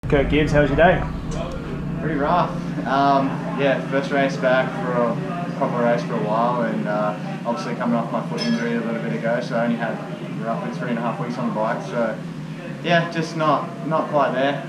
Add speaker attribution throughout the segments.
Speaker 1: Kirk Gibbs, how was your day?
Speaker 2: Pretty rough. Yeah, first race back for a proper race for a while, and obviously coming off my foot injury a little bit ago, so I only had roughly 3.5 weeks on the bike. So yeah, just not quite there.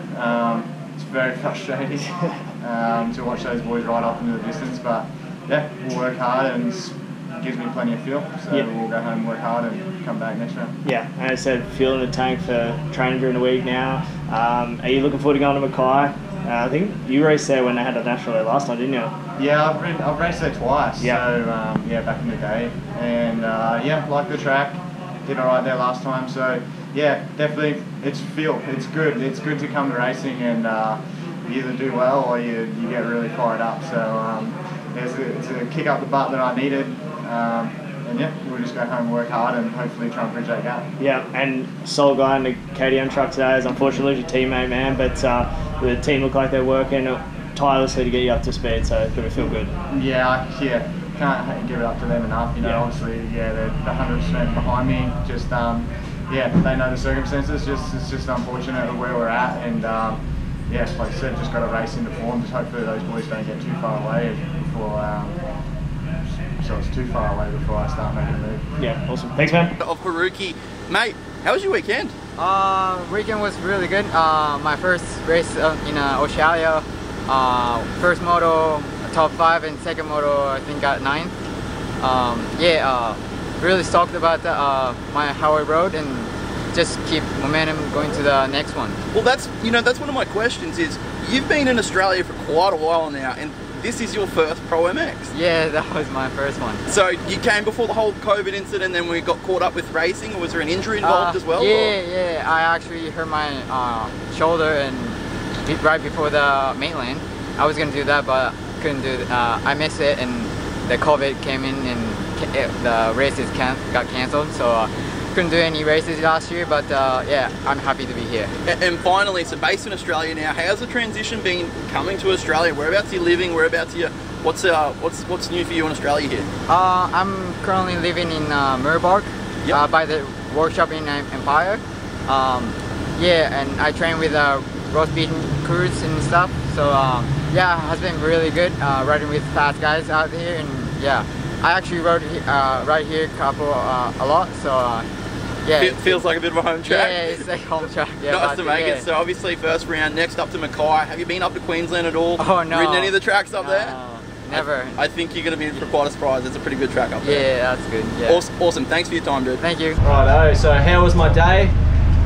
Speaker 2: It's very frustrating to watch those boys ride up into the distance, but yeah, we'll work hard and it gives me plenty of fuel, so we'll go home, work hard and come back next round. Yeah,
Speaker 1: and I said fuel in the tank for training during the week now. Are you looking forward to going to Mackay? I think you raced there when they had a national there last time, didn't you?
Speaker 2: Yeah, I've raced there twice, so yeah, back in the day, and yeah, like the track, did alright there last time, so yeah, definitely, it's good to come to racing and you either do well or you get really fired up, so it's a kick up the butt that I needed, and yeah, we'll just go home and work hard and hopefully try and bridge that gap.
Speaker 1: Yeah, and sole guy in the KTM truck today is unfortunately your teammate, man, but the team look like they're working tirelessly to get you up to speed, so it's going to feel good.
Speaker 2: Yeah, can't give it up to them enough, you know, obviously, yeah, they're 100% behind me, just, yeah, they know the circumstances, it's just unfortunate where we're at, and yeah, like I said, just got to race into form, just hopefully those boys don't get too far away before, so it's too far away before I start making a move.
Speaker 1: Yeah, awesome. Thanks, man.
Speaker 3: Of Haruki. Mate, how was your weekend?
Speaker 4: Weekend was really good. My first race in Australia, first moto top 5 and second moto I think got 9th. Yeah, really stoked about how I rode and just keep momentum going to the next one.
Speaker 3: Well, that's one of my questions is you've been in Australia for quite a while now, and this is your first Pro MX.
Speaker 4: Yeah, that was my first one.
Speaker 3: So you came before the whole COVID incident, and then we got caught up with racing, or was there an injury involved as well?
Speaker 4: Yeah, I actually hurt my shoulder and right before the mainland. I was gonna do that, but couldn't do it. I missed it, and the COVID came in, and the races got canceled. So couldn't do any races last year, but yeah, I'm happy to be here.
Speaker 3: And finally, so based in Australia now, how's the transition been coming to Australia? Whereabouts are you living? Whereabouts are you? What's new for you in Australia here?
Speaker 4: I'm currently living in Murbark, by the workshop in Empire. Yeah, and I train with roast beef crews and stuff. So yeah, it has been really good riding with fast guys out here, and yeah, I actually rode right here a lot. So. Yeah,
Speaker 3: it feels like a bit of a home track.
Speaker 4: Yeah, it's like home track. Yeah,
Speaker 3: nice to make it. So obviously first round, next up to Mackay. Have you been up to Queensland at all?
Speaker 4: Oh no.
Speaker 3: Ridden any of the tracks up there?
Speaker 4: Never.
Speaker 3: I think you're going to be in for quite a surprise. It's a pretty good track up there.
Speaker 4: Yeah, that's good. Yeah.
Speaker 3: Awesome. Thanks for your time, dude.
Speaker 4: Thank you.
Speaker 5: Righto. So how was my day?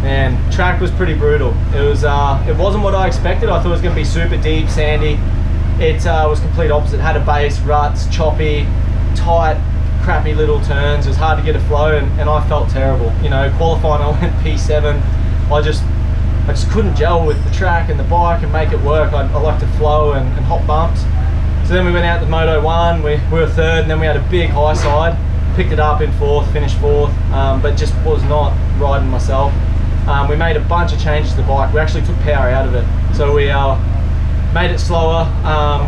Speaker 5: Man, track was pretty brutal. It wasn't what I expected. I thought it was going to be super deep, sandy. It was complete opposite. Had a base, ruts, choppy, tight, crappy little turns. It was hard to get a flow, and I felt terrible. You know, qualifying I went P7. I just couldn't gel with the track and the bike and make it work. I like to flow and hop bumps. So then we went out to Moto 1, we were 3rd, and then we had a big high side. Picked it up in 4th, finished 4th, but just was not riding myself. We made a bunch of changes to the bike. We actually took power out of it. So we made it slower,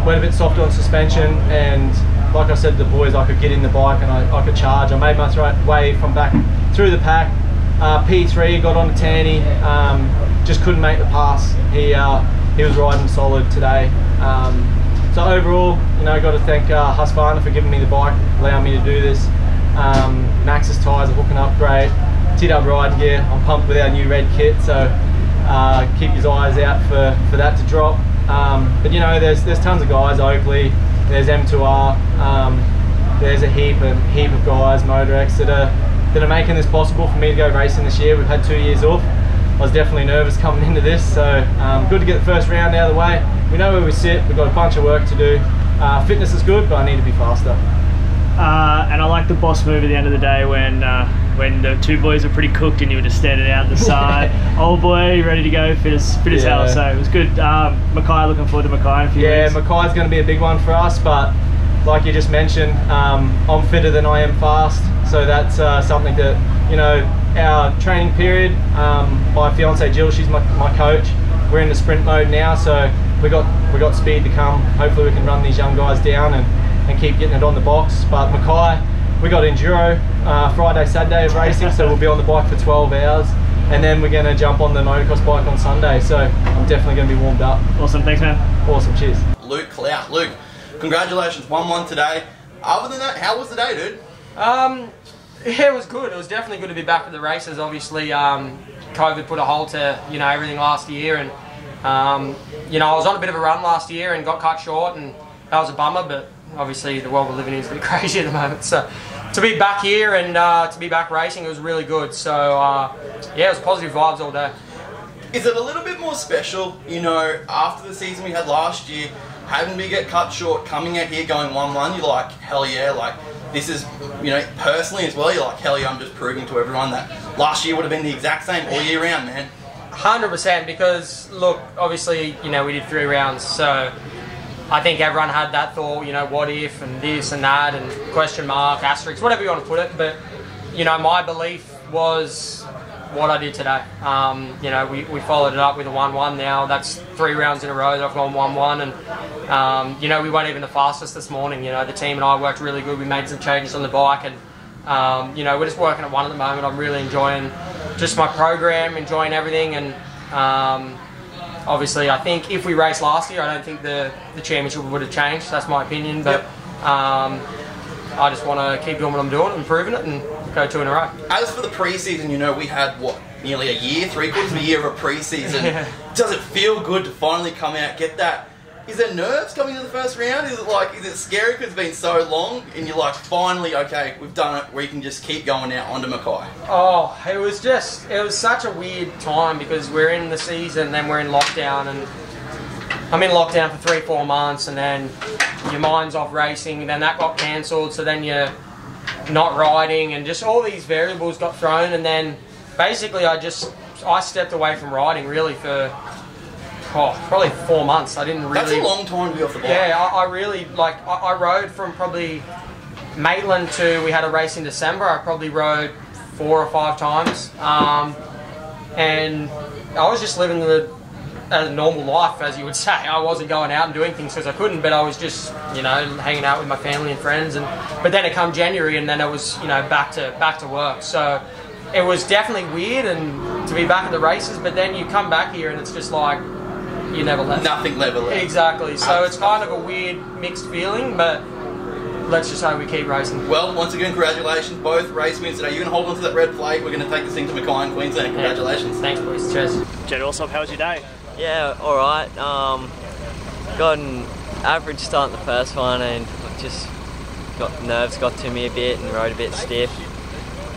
Speaker 5: went a bit softer on suspension, and like I said to the boys, I could get in the bike and I could charge. I made my way from back through the pack. P3, got on to Tanny, just couldn't make the pass. He was riding solid today. So overall, you know, got to thank Husqvarna for giving me the bike, allowing me to do this. Max's tyres are hooking up great. T-Dub riding gear, I'm pumped with our new red kit, so keep your eyes out for that to drop. But you know, there's tons of guys, Oakley, there's M2R, there's a heap of guys, Motorex, that are making this possible for me to go racing this year. We've had 2 years off. I was definitely nervous coming into this, so good to get the first round out of the way. We know where we sit, we've got a bunch of work to do. Fitness is good, but I need to be faster.
Speaker 1: And I like the boss move at the end of the day when the two boys were pretty cooked and you were just standing out the side. Old boy, ready to go, fit as hell. So it was good. Mackay, looking forward to Mackay in a few weeks.
Speaker 5: Yeah, Mackay's going to be a big one for us, but like you just mentioned, I'm fitter than I am fast. So that's something that, you know, our training period, my fiance Jill, she's my coach. We're in the sprint mode now, so we got speed to come. Hopefully we can run these young guys down and keep getting it on the box. But Mackay, we got enduro Friday, Saturday of racing, so we'll be on the bike for 12 hours. and then we're going to jump on the motocross bike on Sunday, so I'm definitely going to be warmed up.
Speaker 1: Awesome, thanks man.
Speaker 5: Awesome, cheers.
Speaker 3: Luke Clout. Luke, congratulations, 1-1 today. Other than that, how was the day, dude?
Speaker 6: Yeah, it was good. It was definitely good to be back with the races. Obviously, COVID put a halt to, you know, everything last year, and you know, I was on a bit of a run last year and got cut short, and that was a bummer, but obviously the world we're living in is a bit crazy at the moment. So to be back here and to be back racing, it was really good. So yeah, it was positive vibes all day.
Speaker 3: Is it a little bit more special, you know, after the season we had last year, having to get cut short, coming out here going 1-1, you're like, hell yeah, like, this is, you know, personally as well, you're like, hell yeah, I'm just proving to everyone that last year would have been the exact same all year round, man.
Speaker 6: 100%, because look, obviously, you know, we did 3 rounds, so I think everyone had that thought, you know, what if, and this and that, and question mark, asterisk, whatever you want to put it, but, you know, my belief was what I did today. You know, we followed it up with a 1-1 now. That's 3 rounds in a row that I've gone 1-1, and you know, we weren't even the fastest this morning. You know, the team and I worked really good. We made some changes on the bike, and you know, we're just working at 1 at the moment. I'm really enjoying just my program, enjoying everything, and obviously I think if we raced last year, I don't think the championship would have changed. That's my opinion, but yep. I just want to keep doing what I'm doing, improving it, and go 2 in a row.
Speaker 3: As for the pre-season, you know, we had, what, nearly a year, 3/4 of a year of a pre-season.
Speaker 6: Yeah.
Speaker 3: Does it feel good to finally come out, get that? Is there nerves coming to the first round? Is it like, is it scary because it's been so long and you're like, finally, okay, we've done it, we can just keep going out onto Mackay?
Speaker 6: Oh, it was such a weird time because we're in the season, then we're in lockdown, and I'm in lockdown for 3-4 months, and then your mind's off racing, and then that got cancelled, so then you're not riding, and just all these variables got thrown, and then basically I stepped away from riding really for probably 4 months. I didn't really...
Speaker 3: That's a long time to be off the bike.
Speaker 6: Yeah, I really, like, I rode from probably Maitland to, we had a race in December, I probably rode 4 or 5 times, and I was just living a normal life, as you would say. I wasn't going out and doing things because I couldn't, but I was just, you know, hanging out with my family and friends. But then it come January, and then it was, you know, back to work. So it was definitely weird, and to be back at the races. But then you come back here, and it's just like you never left.
Speaker 3: Nothing never left.
Speaker 6: Exactly. So it's kind of a weird mixed feeling, but let's just hope we keep racing.
Speaker 3: Well, once again, congratulations, both race wins today. You're going to hold on to that red flag. We're going to take this thing to Mackay in Queensland. Congratulations.
Speaker 6: Yeah. Thanks, boys. Cheers.
Speaker 1: Jed Alsop, how was your day?
Speaker 7: Yeah, alright. Got an average start in the first one, and just nerves got to me a bit and rode a bit stiff.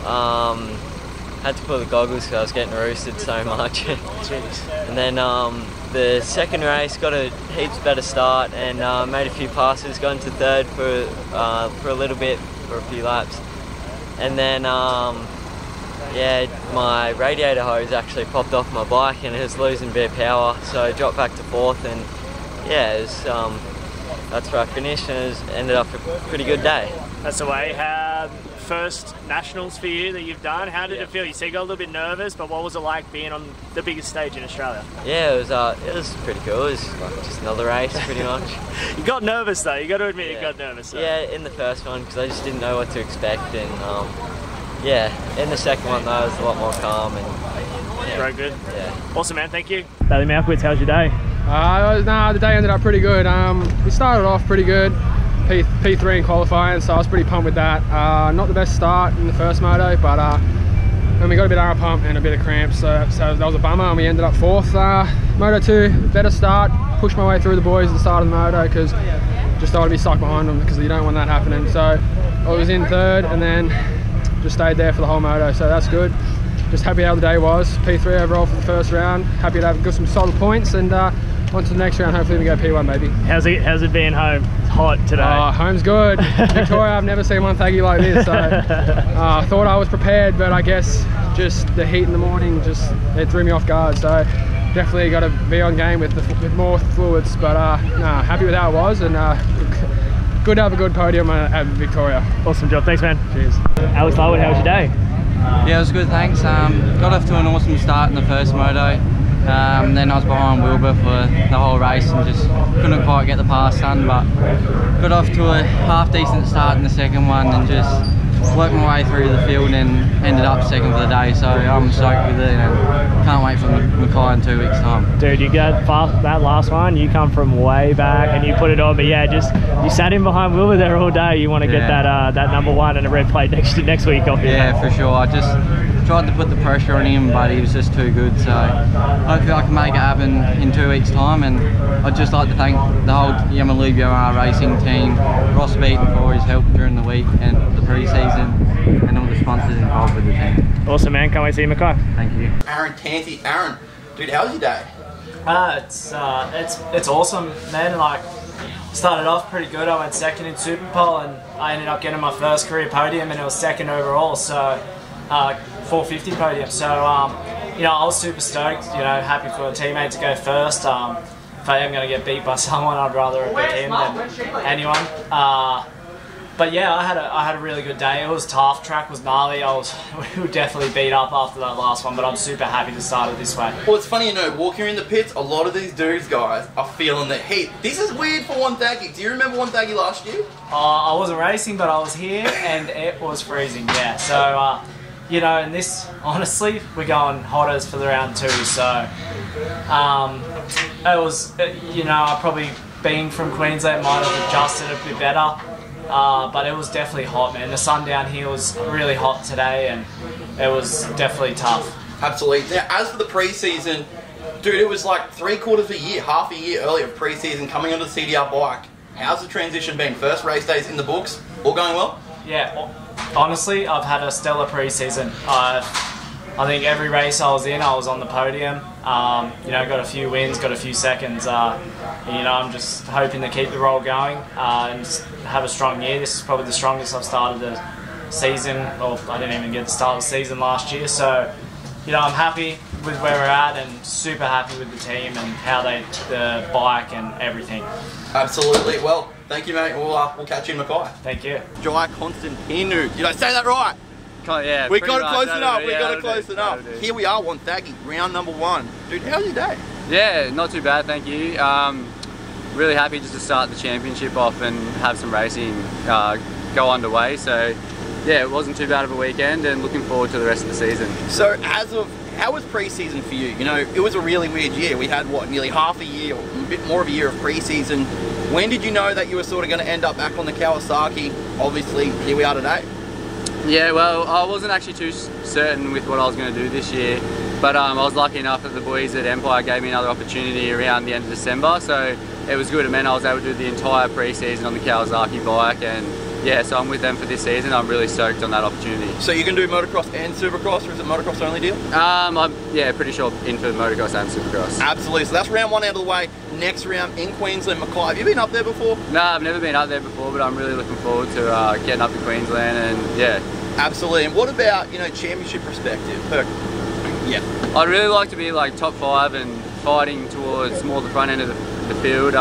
Speaker 7: Had to put the goggles because I was getting roosted so much. And then the second race got a heaps better start, and made a few passes, got into 3rd for a little bit, for a few laps. And then yeah, my radiator hose actually popped off my bike and it was losing a bit of power, so I dropped back to 4th, and yeah, it was, that's where I finished, and it ended up a pretty good day.
Speaker 1: That's the way. First nationals for you that you've done. How did it feel? You said you got a little bit nervous, but what was it like being on the biggest stage in Australia?
Speaker 7: Yeah, it was pretty cool. It was like just another race, pretty much.
Speaker 1: You got nervous though. You got to admit, you got nervous. Though.
Speaker 7: Yeah, in the first one because I just didn't know what to expect, and yeah, in the second one though, I was a lot more calm, and yeah.
Speaker 1: Very good.
Speaker 7: Yeah.
Speaker 1: Awesome, man. Thank you. Bailey Malkowitz, how's your day?
Speaker 8: The day ended up pretty good. We started off pretty good, P3 in qualifying, so I was pretty pumped with that. Not the best start in the first moto, but and we got a bit of air pump and a bit of cramps, so that was a bummer, and we ended up 4th. Moto 2, better start, pushed my way through the boys at the start of the moto because just thought I'd be stuck behind them because you don't want that happening. So I was in 3rd, and then just stayed there for the whole moto, so that's good. Just happy how the day was. P3 overall for the first round. Happy to have got some solid points, and on to the next round. Hopefully we go P1, baby.
Speaker 1: How's it being home? It's hot today.
Speaker 8: Home's good. Victoria, I've never seen Wonthaggi like this, so I thought I was prepared, but I guess just the heat in the morning it threw me off guard. So definitely got to be on game with more fluids, but happy with how it was, and good to have a good podium at Victoria.
Speaker 1: Awesome job. Thanks, man.
Speaker 8: Cheers.
Speaker 1: Alex Larwood, how was your day?
Speaker 9: Yeah, it was good, thanks. Got off to an awesome start in the first moto. Then I was behind Wilbur for the whole race and just couldn't quite get the pass done, but got off to a half decent start in the second one and just worked my way through the field and ended up second for the day, so I'm stoked with it and can't wait for Mackay in 2 weeks' time.
Speaker 1: Dude, you got that last one, you come from way back and you put it on, but yeah, just you sat in behind Wilbur there all day. You want to get that number one and a red plate next week off you.
Speaker 9: Yeah, for sure. I just tried to put the pressure on him, but he was just too good, so hopefully I can make it happen in 2 weeks' time. And I'd just like to thank the whole Yamalubio racing team, Ross Beaton for his help during the week and the pre-season, and all the sponsors involved with the team.
Speaker 1: Awesome, man. Can't wait to see you, Mackay.
Speaker 9: Thank you.
Speaker 3: Aaron Tanti. Aaron, dude, how was your day?
Speaker 10: It's awesome, man. Like, started off pretty good. I went second in Superpole and I ended up getting my first career podium, and it was second overall, so 450 podium. So you know, I was super stoked. You know, happy for a teammate to go first. If I am going to get beat by someone, I'd rather it be him than anyone. But yeah, I had a really good day. It was tough. Track was gnarly. We were definitely beat up after that last one, but I'm super happy to start it this way.
Speaker 3: Well, it's funny, you know, walking in the pits, a lot of these dudes, guys, are feeling the heat. This is weird for Wonthaggi. Do you remember Wonthaggi last year?
Speaker 10: I wasn't racing, but I was here, and it was freezing. Yeah, so you know, and this, honestly, we're going hotters for the round 2. So it was, you know, I probably being from Queensland might have adjusted a bit better. But it was definitely hot, man. The sun down here was really hot today, and it was definitely tough.
Speaker 3: Absolutely. Now, as for the pre-season, dude, it was like 3/4 of a year, half a year early of pre-season coming onto the CDR bike. How's the transition been? First race days in the books, all going well?
Speaker 10: Yeah, honestly, I've had a stellar pre-season. I think every race I was in, I was on the podium. You know, got a few wins, got a few seconds. You know, I'm just hoping to keep the roll going and just have a strong year. This is probably the strongest I've started the season. Well, I didn't even get to start the season last year. So, you know, I'm happy with where we're at and super happy with the team and how the bike and everything.
Speaker 3: Absolutely. Well, thank you, mate. We'll catch you in Mackay.
Speaker 10: Thank you.
Speaker 3: Jai Constantinou. Did I say that right?
Speaker 9: Yeah,
Speaker 3: we got it close enough. We got it close enough. Here we are, Wonthaggi, round number 1. Dude, how's your day?
Speaker 11: Yeah, not too bad, thank you. Really happy just to start the championship off and have some racing go underway. So yeah, it wasn't too bad of a weekend, and looking forward to the rest of the season.
Speaker 3: So how was pre-season for you? You know, it was a really weird year. We had what, nearly half a year, or a bit more of a year of pre-season. When did you know that you were sort of going to end up back on the Kawasaki? Obviously, here we are today.
Speaker 11: Yeah, well, I wasn't actually too certain with what I was going to do this year, but I was lucky enough that the boys at Empire gave me another opportunity around the end of December, so it was good. It meant I was able to do the entire pre-season on the Kawasaki bike, and yeah, so I'm with them for this season. I'm really stoked on that opportunity.
Speaker 3: So you can do motocross and supercross, or is it motocross only deal?
Speaker 11: I'm pretty sure in for motocross and supercross.
Speaker 3: Absolutely. So that's round 1 out of the way. Next round in Queensland, Mackay. Have you been up there before?
Speaker 11: No, I've never been up there before, but I'm really looking forward to getting up to Queensland, and yeah.
Speaker 3: Absolutely. And what about, you know, championship perspective? Yeah.
Speaker 11: I'd really like to be like top 5 and fighting towards more the front end of the field.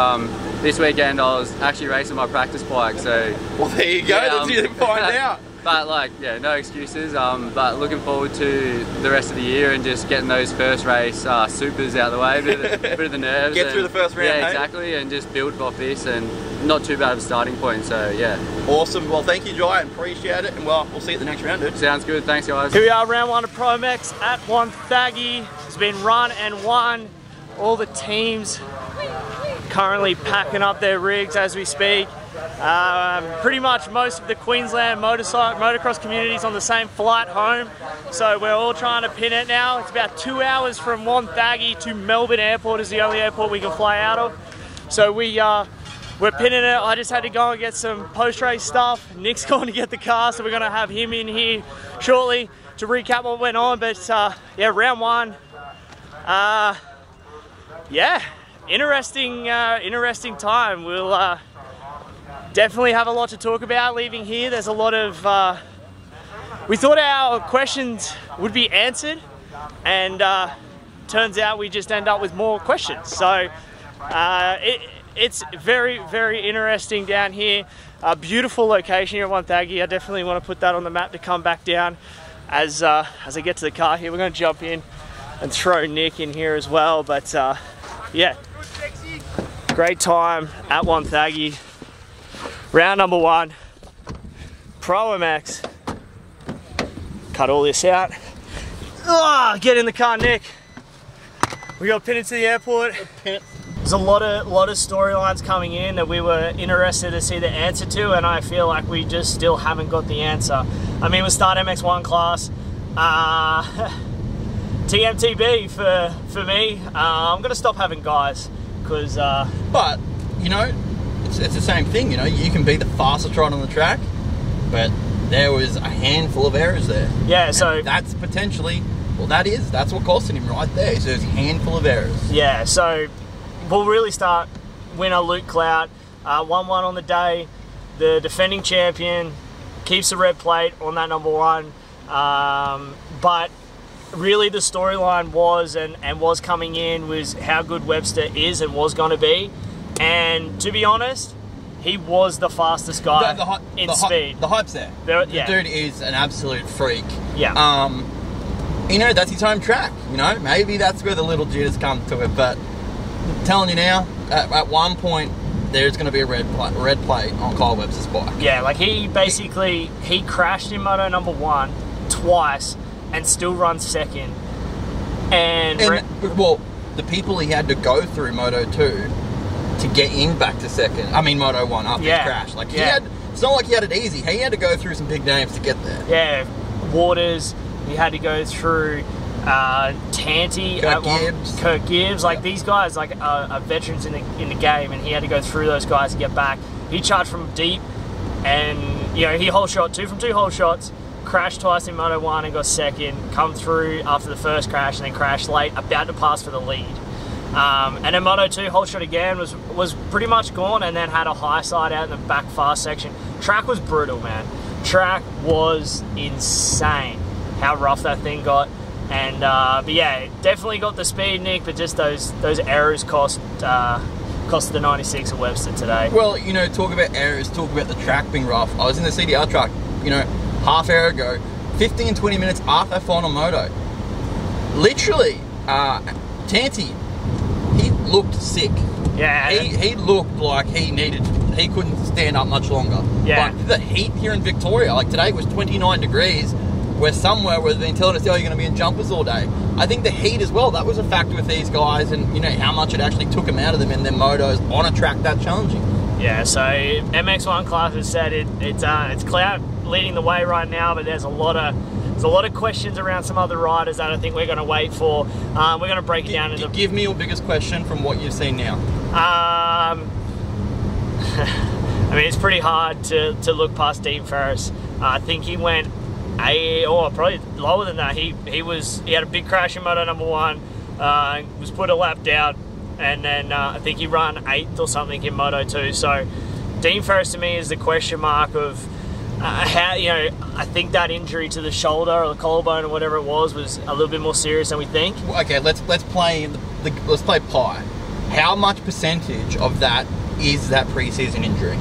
Speaker 11: This weekend I was actually racing my practice bike, so... Well,
Speaker 3: there you go, let's find out.
Speaker 11: But like, yeah, no excuses, but looking forward to the rest of the year and just getting those first race supers out of the way, bit of the nerves.
Speaker 3: Get through the first round,
Speaker 11: yeah, exactly, and just build off this, and not too bad of a starting point, so yeah.
Speaker 3: Awesome, well thank you Jai, appreciate it, and well, we'll see you at the next round, dude.
Speaker 11: Sounds good, thanks guys.
Speaker 1: Here we are, round 1 of Promex at Wonthaggi. It's been run and won. All the teams currently packing up their rigs as we speak. Pretty much most of the Queensland motocross community's on the same flight home, so we're all trying to pin it now. It's about 2 hours from Wonthaggi to Melbourne Airport is the only airport we can fly out of. So we're pinning it. I just had to go and get some post-race stuff. Nick's going to get the car, so we're going to have him in here shortly to recap what went on. But yeah, round 1. Yeah, interesting time. We'll definitely have a lot to talk about leaving here. There's a lot of... we thought our questions would be answered, and turns out we just end up with more questions. So it's very, very interesting down here. A beautiful location here at Wonthaggi. I definitely want to put that on the map to come back down as I get to the car here. We're going to jump in and throw Nick in here as well. But yeah, great time at Wonthaggi. Round number 1, Pro MX. cut all this out. Oh, get in the car, Nick. We got pinned into the airport. There's a lot of storylines coming in that we were interested to see the answer to, and I feel like we just still haven't got the answer. I mean, we'll start MX1 class. TMTB for me. I'm gonna stop having guys because.
Speaker 3: But you know, it's the same thing. You know, you can be the fastest rider on the track, but there was a handful of errors there.
Speaker 1: Yeah, so
Speaker 3: that's potentially. Well, that's what costed him right there. So there's a handful of errors.
Speaker 1: Yeah, so we'll really start winner Luke Clout, 1-1 on the day. The defending champion keeps the red plate on that number 1. But really the storyline was and was coming in was how good Webster is and was going to be. And to be honest, he was the fastest guy in speed.
Speaker 3: The hype's there. The dude is an absolute freak.
Speaker 1: Yeah.
Speaker 3: You know, that's his home track. You know, maybe that's where the little jitters come to it. But I'm telling you now, at one point, there's going to be a red plate on Kyle Webster's bike.
Speaker 1: Yeah, like he crashed in Moto number 1 twice and still runs second. And
Speaker 3: well, the people he had to go through Moto 2 to get in back to second. I mean Moto 1 after his crash. Like it's not like he had it easy. He had to go through some big names to get there.
Speaker 1: Yeah, Waters. He had to go through Tanti, Kirk Gibbs. Like these guys, like are veterans in the game, and he had to go through those guys to get back. He charged from deep, and you know he hole shot 2 from 2 hole shots. Crashed twice in Moto 1 and got second. Come through after the first crash and then crashed late, about to pass for the lead. And then Moto 2 hole shot again was pretty much gone, and then had a high side out in the back fast section. Track was brutal, man. Track was insane. How rough that thing got, and but yeah, definitely got the speed, Nick. But just those errors cost the 96 of Webster today.
Speaker 3: Well, you know, talk about errors, talk about the track being rough. I was in the CDR truck, you know, half hour ago, 15 20 minutes after that final moto. Literally, Tanti, he looked sick.
Speaker 1: Yeah,
Speaker 3: he looked like he couldn't stand up much longer.
Speaker 1: Yeah,
Speaker 3: like the heat here in Victoria, like today was 29 degrees. We're somewhere where they've been telling us, oh, you're going to be in jumpers all day. I think the heat as well, that was a factor with these guys, and you know how much it actually took them out of them in their motos on a track that challenging.
Speaker 1: Yeah, so MX1 class has said it's Clout leading the way right now, but there's a lot of questions around some other riders that I think we're going to wait for. We're going to break it down into.
Speaker 3: Give me your biggest question from what you've seen now.
Speaker 1: I mean, it's pretty hard to look past Dean Ferris. I think he went probably lower than that. He had a big crash in Moto number 1, was put a lap down, and then I think he ran 8th or something in Moto 2. So Dean Ferris to me is the question mark of how, you know, I think that injury to the shoulder or the collarbone or whatever it was a little bit more serious than we think.
Speaker 3: Okay, let's play pie. How much percentage of that is that preseason injury?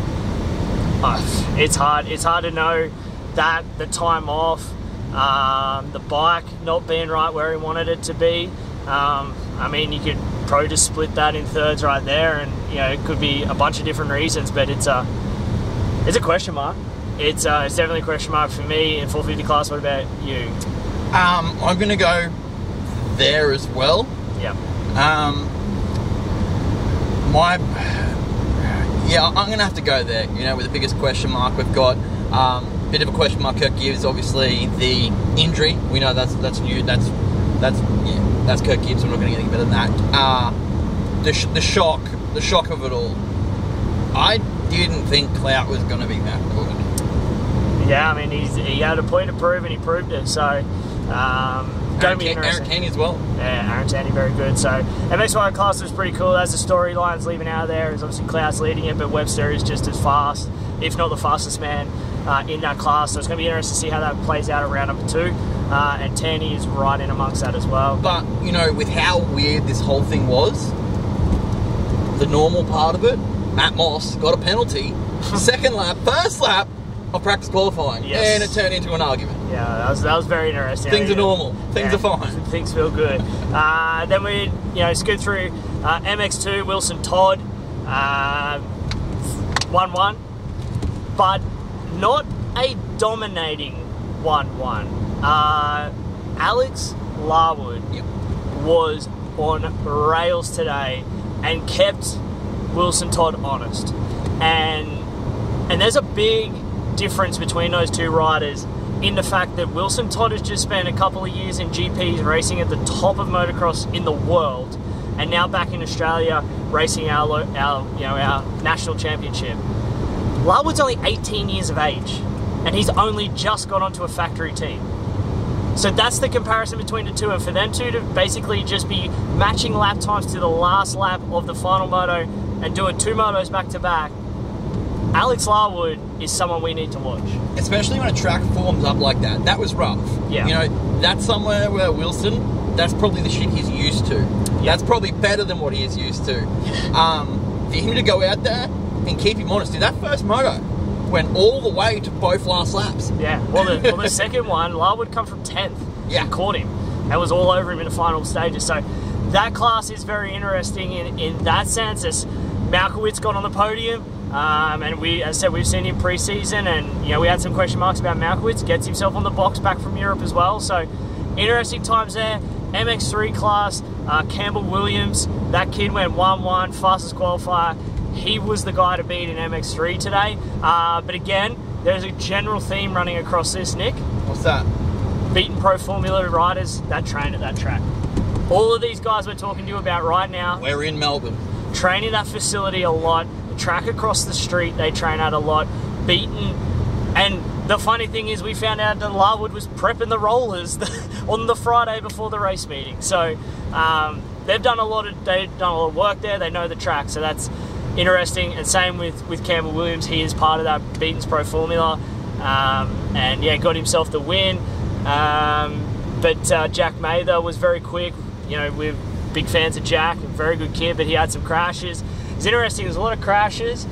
Speaker 1: It's hard to know. That the time off, the bike not being right where he wanted it to be. I mean, you could probably just split that in thirds right there, and you know it could be a bunch of different reasons, but it's a question mark. It's definitely a question mark for me in 450 class. What about you?
Speaker 3: I'm gonna go there as well.
Speaker 1: Yeah.
Speaker 3: I'm gonna have to go there. You know, with the biggest question mark we've got. Bit of a question mark. Kirk Gibbs, obviously the injury. We know that's new. That's Kirk Gibbs. I'm not going to get anything better than that. The shock of it all. I didn't think Clout was going to be that good.
Speaker 1: Yeah, I mean he had a point to prove and he proved it. So going to be interesting.
Speaker 3: Aaron Tanti as well.
Speaker 1: Yeah, Aaron Tanti very good. So MX1 class was pretty cool. That's the storylines leaving out of there. Is obviously Clout's leading it, but Webster is just as fast, if not the fastest man in that class. So it's going to be interesting to see how that plays out at round number 2. And Tanti is right in amongst that as well.
Speaker 3: But, you know, with how weird this whole thing was, the normal part of it, Matt Moss got a penalty, first lap of practice qualifying, and it turned into an argument.
Speaker 1: Yeah, that was very interesting.
Speaker 3: Things are normal. Things are fine.
Speaker 1: Things feel good. Then we, scoot through MX2, Wilson Todd, 1-1, but not a dominating 1-1. Alex Larwood was on rails today and kept Wilson Todd honest. And there's a big difference between those two riders in the fact that Wilson Todd has just spent a couple of years in GPs racing at the top of motocross in the world, and now back in Australia racing our national championship. Larwood's only 18 years of age, and he's only just got onto a factory team. So that's the comparison between the two, and for them two to basically just be matching lap times to the last lap of the final moto and doing 2 motos back to back, Alex Larwood is someone we need to watch.
Speaker 12: Especially when a track forms up like that. That was rough.
Speaker 1: Yeah.
Speaker 12: You know, that's somewhere where Wilson, that's probably the shit he's used to. Yeah. That's probably better than what he is used to. For him to go out there and keep him honest, dude, that first moto went all the way to both last laps.
Speaker 1: Yeah, well the second one, Larwood come from 10th.
Speaker 12: Yeah.
Speaker 1: And caught him. And was all over him in the final stages. So that class is very interesting in that sense. As Malkowitz got on the podium, and as I said, we've seen him pre-season, and you know, we had some question marks about Malkowitz. Gets himself on the box back from Europe as well. So interesting times there. MX3 class, Campbell Williams, that kid went 1-1, fastest qualifier. He was the guy to beat in MX3 today. But again, there's a general theme running across this, Nick.
Speaker 12: What's that?
Speaker 1: Beaten Pro Formula riders that train at that track. All of these guys we're talking to you about right now.
Speaker 12: We're in Melbourne.
Speaker 1: Train in that facility a lot. The track across the street they train at a lot. Beaten. And the funny thing is we found out that Larwood was prepping the rollers on the Friday before the race meeting. So they've done a lot of work there. They know the track. So that's interesting. And same with Campbell Williams. He is part of that Beaton's Pro Formula. And yeah, got himself the win. But Jack Mather was very quick. You know, we're big fans of Jack, a very good kid, but he had some crashes. It's interesting, there's a lot of crashes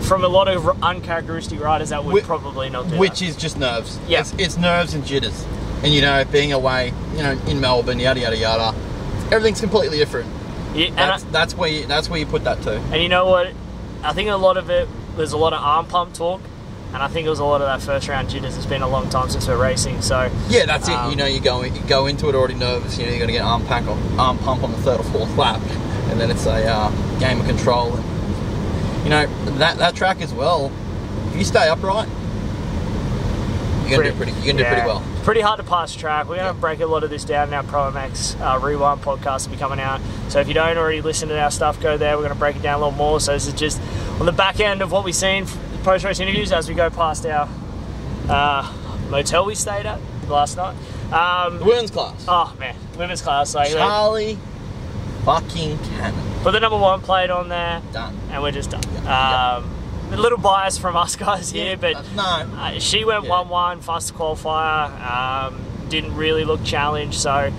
Speaker 1: from a lot of uncharacteristic riders that would probably not do
Speaker 12: Which
Speaker 1: that.
Speaker 12: is just nerves.
Speaker 1: Yeah.
Speaker 12: It's nerves and jitters. And you know, being away, you know, in Melbourne, yada yada yada, everything's completely different.
Speaker 1: Yeah,
Speaker 12: that's where you put that to.
Speaker 1: And you know what? I think a lot of it, there's a lot of arm pump talk. And I think it was a lot of that first round jitters. It's been a long time since we're racing, so
Speaker 12: yeah, that's it. You know, you go into it already nervous. You know, you're going to get arm pump on the 3rd or 4th lap, and then it's a game of control. And, you know, that track as well. If you stay upright, you're going to do pretty well.
Speaker 1: Pretty hard to pass track. We're going to break a lot of this down in our Pro MX Rewind podcast will be coming out. So if you don't already listen to our stuff, go there. We're going to break it down a little more. So this is just on the back end of what we've seen. Post-race interviews as we go past our motel we stayed at last night.
Speaker 12: The women's class.
Speaker 1: Oh man, women's class. Like,
Speaker 12: Charlie fucking Cannon.
Speaker 1: Put the number 1 plate on there.
Speaker 12: Done.
Speaker 1: And we're just done. A little bias from us guys here, but she went 1-1, fastest qualifier. Didn't really look challenged. So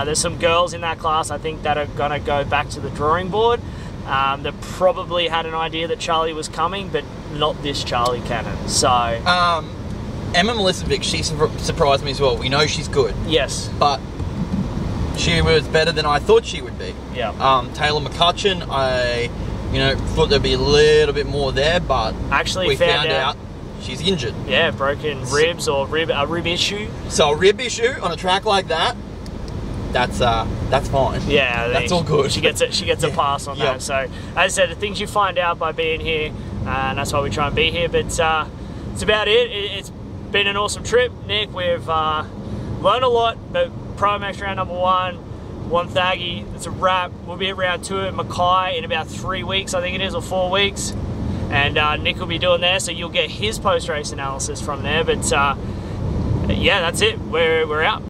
Speaker 1: there's some girls in that class I think that are going to go back to the drawing board. That probably had an idea that Charlie was coming, but not this Charlie Cannon. So
Speaker 12: Emma Milicevic, she surprised me as well. We know she's good.
Speaker 1: Yes.
Speaker 12: But she was better than I thought she would be.
Speaker 1: Yeah.
Speaker 12: Taylor McCutcheon, I thought there'd be a little bit more there, but
Speaker 1: actually
Speaker 12: we found out she's injured.
Speaker 1: Yeah, broken ribs or a rib issue.
Speaker 12: So a rib issue on a track like that, that's fine.
Speaker 1: Yeah,
Speaker 12: that's all good.
Speaker 1: She gets a pass on that. So as I said, the things you find out by being here, and that's why we try and be here. But it's about it. It's been an awesome trip, Nick. We've learned a lot. But Pro MX round number 1, Wonthaggi, it's a wrap. We'll be at round 2 at Mackay in about 3 weeks, I think it is, or 4 weeks. And Nick will be doing there, so you'll get his post-race analysis from there. But yeah, that's it. We're out.